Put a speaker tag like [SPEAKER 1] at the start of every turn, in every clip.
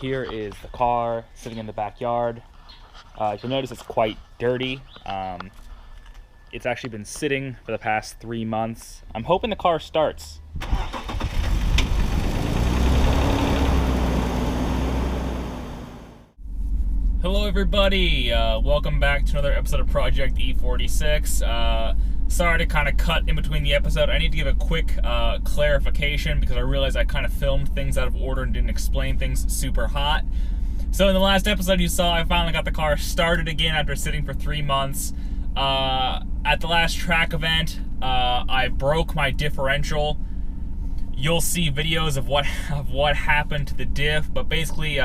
[SPEAKER 1] Here is the car sitting in the backyard. You'll notice it's quite dirty. It's actually been sitting for the past 3 months. I'm hoping the car starts. Hello everybody, welcome back to another episode of Project E46. Sorry to kind of cut in between the episode. I need to give a quick clarification because I realized I kind of filmed things out of order and didn't explain things super hot. So in the last episode you saw, I finally got the car started again after sitting for 3 months. At the last track event, I broke my differential. You'll see videos of what happened to the diff, but basically,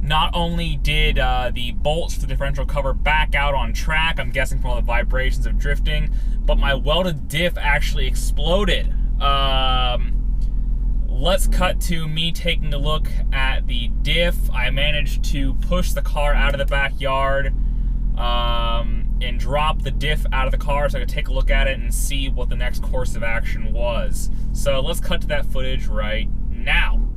[SPEAKER 1] not only did the bolts for the differential cover back out on track, I'm guessing from all the vibrations of drifting, but my welded diff actually exploded. Let's cut to me taking a look at the diff. I managed to push the car out of the backyard and drop the diff out of the car so I could take a look at it and see what the next course of action was. So let's cut to that footage right now.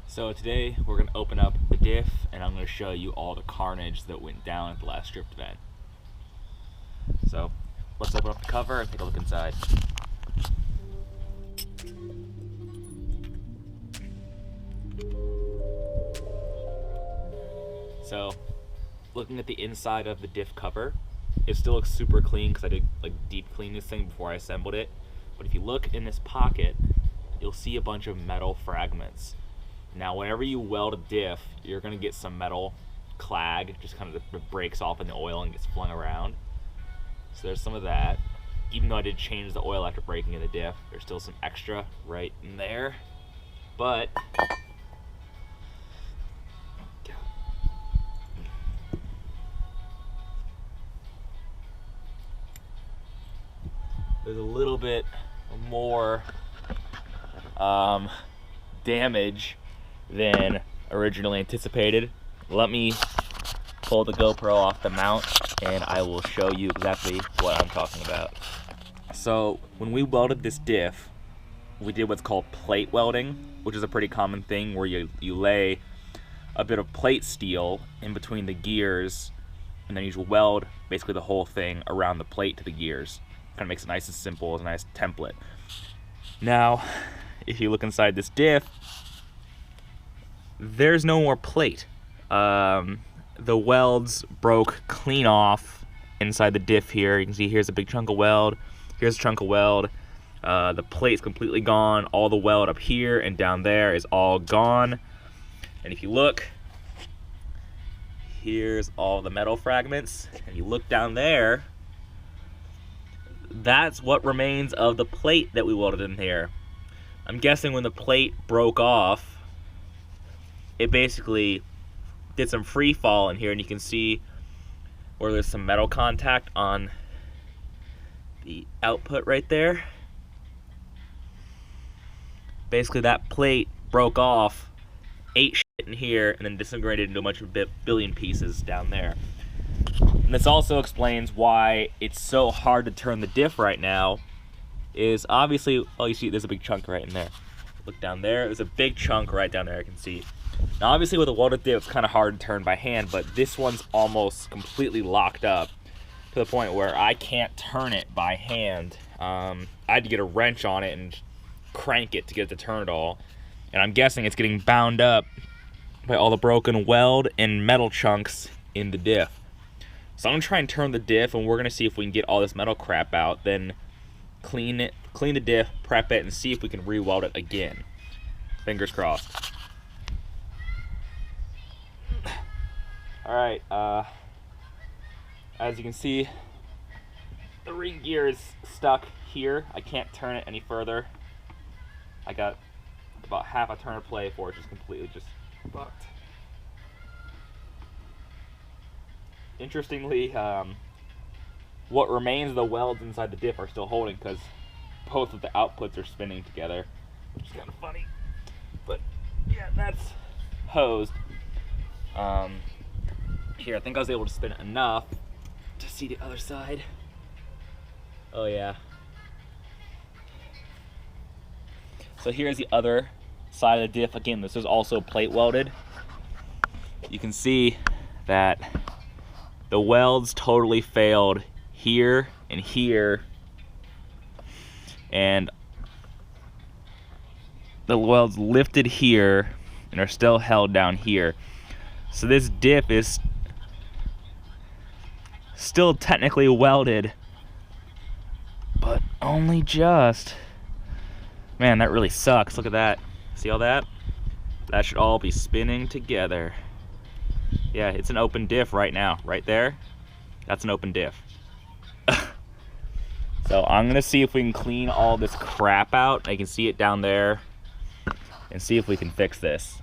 [SPEAKER 1] So today we're going to open up the diff and I'm going to show you all the carnage that went down at the last drift event. So let's open up the cover and take a look inside. So looking at the inside of the diff cover, it still looks super clean because I did like deep clean this thing before I assembled it. But if you look in this pocket, you'll see a bunch of metal fragments. Now, whenever you weld a diff, you're going to get some metal clag, just kind of breaks off in the oil and gets flung around. So there's some of that. Even though I did change the oil after breaking in the diff, there's still some extra right in there. But there's a little bit more damage than originally anticipated. Let me pull the GoPro off the mount and I will show you exactly what I'm talking about. So when we welded this diff, we did what's called plate welding, which is a pretty common thing where you lay a bit of plate steel in between the gears and then you weld basically the whole thing around the plate to the gears. Kind of makes it nice and simple, as a nice template. Now, if you look inside this diff, there's no more plate. The welds broke clean off inside the diff here. You can see here's a big chunk of weld. Here's a chunk of weld. The plate's completely gone. All the weld up here and down there is all gone. And if you look, here's all the metal fragments. And you look down there, that's what remains of the plate that we welded in here. I'm guessing when the plate broke off, it basically did some free fall in here, and you can see where there's some metal contact on the output right there. Basically that plate broke off, ate shit in here, and then disintegrated into a bunch of billion pieces down there. And this also explains why it's so hard to turn the diff right now. Is obviously, oh, you see there's a big chunk right in there. Look down there, there's a big chunk right down there, I can see. Now obviously with a welded diff, it's kind of hard to turn by hand, but this one's almost completely locked up to the point where I can't turn it by hand. I had to get a wrench on it and crank it to get it to turn it all. And I'm guessing it's getting bound up by all the broken weld and metal chunks in the diff. So I'm gonna try and turn the diff, and we're gonna see if we can get all this metal crap out, then clean the diff, prep it, and see if we can re-weld it again. Fingers crossed. Alright, as you can see, the ring gear is stuck here. I can't turn it any further. I got about half a turn of play before it's just completely just fucked. Interestingly, what remains of the welds inside the diff are still holding because both of the outputs are spinning together, which is kind of funny. But yeah, that's hosed. Here, I think I was able to spin it enough to see the other side. Oh yeah. So here's the other side of the diff. Again, this is also plate welded. You can see that the welds totally failed here and here, and the welds lifted here and are still held down here. So this diff is still technically welded, but only just. Man, that really sucks. Look at that. See all that? That should all be spinning together. Yeah, it's an open diff right now. Right there. That's an open diff. So I'm gonna see if we can clean all this crap out. I can see it down there. And see if we can fix this.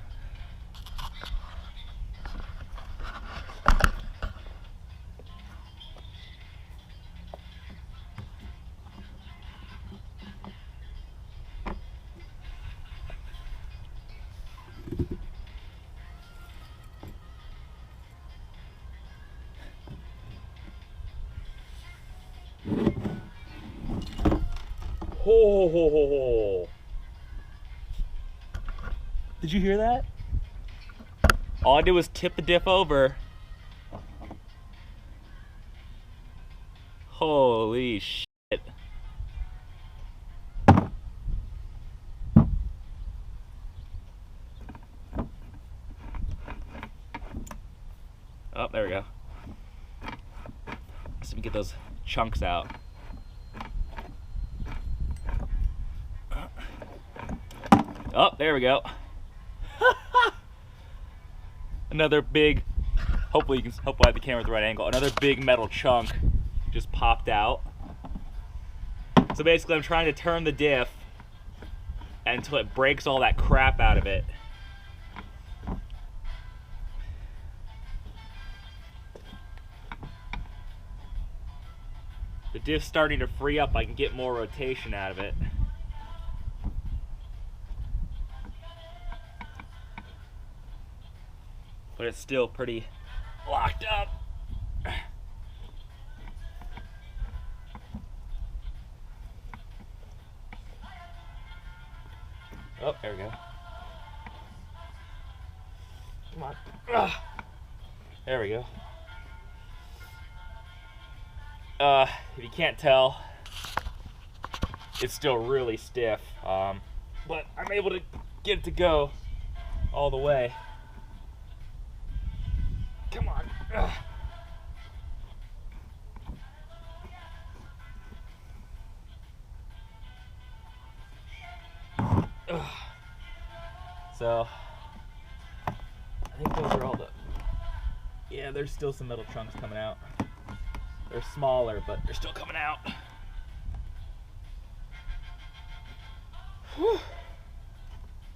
[SPEAKER 1] Ho, ho, ho, ho. Did you hear that? All I did was tip the diff over. Holy shit. Oh, there we go. So we get those chunks out. Oh, there we go. Another big, hopefully I have the camera at the right angle. Another big metal chunk just popped out. So basically I'm trying to turn the diff until it breaks all that crap out of it. The diff's starting to free up. I can get more rotation out of it. But it's still pretty locked up. Oh, there we go. Come on. There we go. If you can't tell, it's still really stiff, but I'm able to get it to go all the way. Come on. So, I think those are all the, yeah, there's still some metal chunks coming out. They're smaller, but they're still coming out. Whew.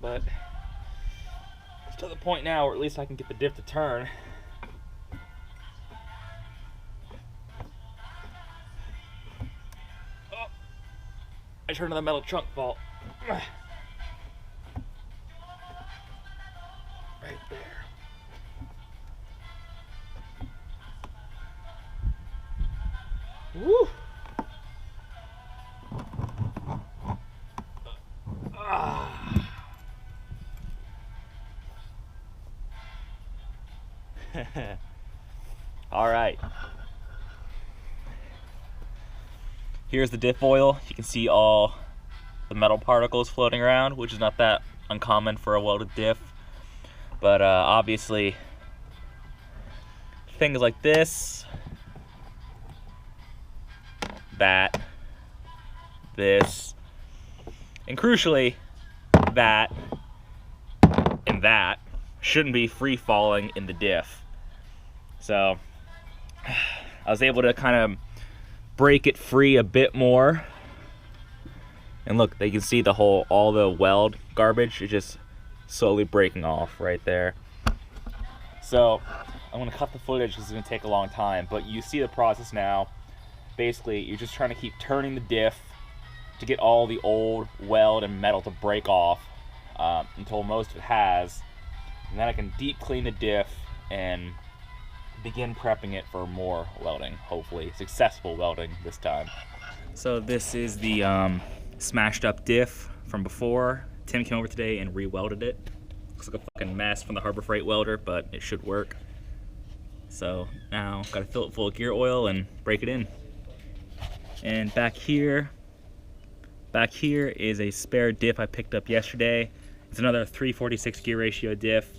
[SPEAKER 1] But it's to the point now where at least I can get the diff to turn. Oh, I turned on the metal chunk fault. Right there. Woo! All right. Here's the diff oil. You can see all the metal particles floating around, which is not that uncommon for a welded diff. But obviously, things like this, that, this, and crucially, that and that shouldn't be free falling in the diff. So I was able to kind of break it free a bit more. And look, they can see the whole, all the weld garbage is just slowly breaking off right there. So I'm gonna cut the footage because it's gonna take a long time, but you see the process now. Basically, you're just trying to keep turning the diff to get all the old weld and metal to break off until most of it has. And then I can deep clean the diff and begin prepping it for more welding, hopefully. Successful welding this time. So this is the smashed up diff from before. Tim came over today and re-welded it. Looks like a fucking mess from the Harbor Freight welder, but it should work. So now gotta fill it full of gear oil and break it in. And back here is a spare diff I picked up yesterday. It's another 346 gear ratio diff.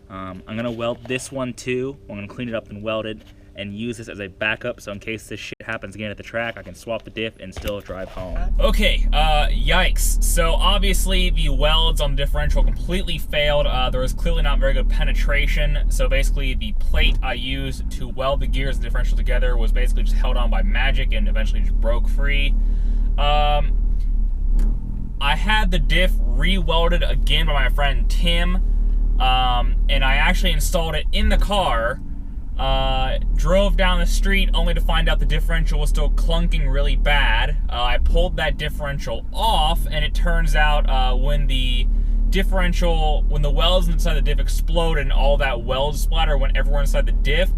[SPEAKER 1] I'm gonna weld this one too. I'm gonna clean it up and weld it and use this as a backup, so in case this shit happens again at the track, I can swap the diff and still drive home. Okay, yikes. So obviously the welds on the differential completely failed. There was clearly not very good penetration. So basically the plate I used to weld the gears and the differential together was basically just held on by magic and eventually just broke free. I had the diff re-welded again by my friend Tim, and I actually installed it in the car. Drove down the street only to find out the differential was still clunking really bad. I pulled that differential off, and it turns out when the welds inside the diff exploded and all that weld splatter went everywhere inside the diff,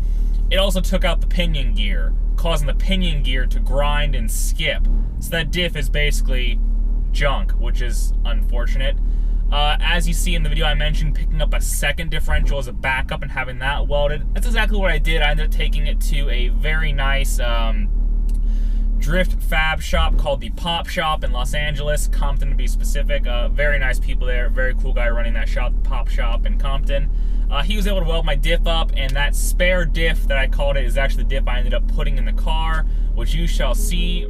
[SPEAKER 1] it also took out the pinion gear, causing the pinion gear to grind and skip. So that diff is basically junk, which is unfortunate. As you see in the video, I mentioned picking up a second differential as a backup and having that welded. That's exactly what I did. I ended up taking it to a very nice drift fab shop called the Pop Shop in Los Angeles, Compton to be specific. Very nice people there, very cool guy running that shop, the Pop Shop in Compton. He was able to weld my diff up, and that spare diff that I called it is actually the diff I ended up putting in the car, which you shall see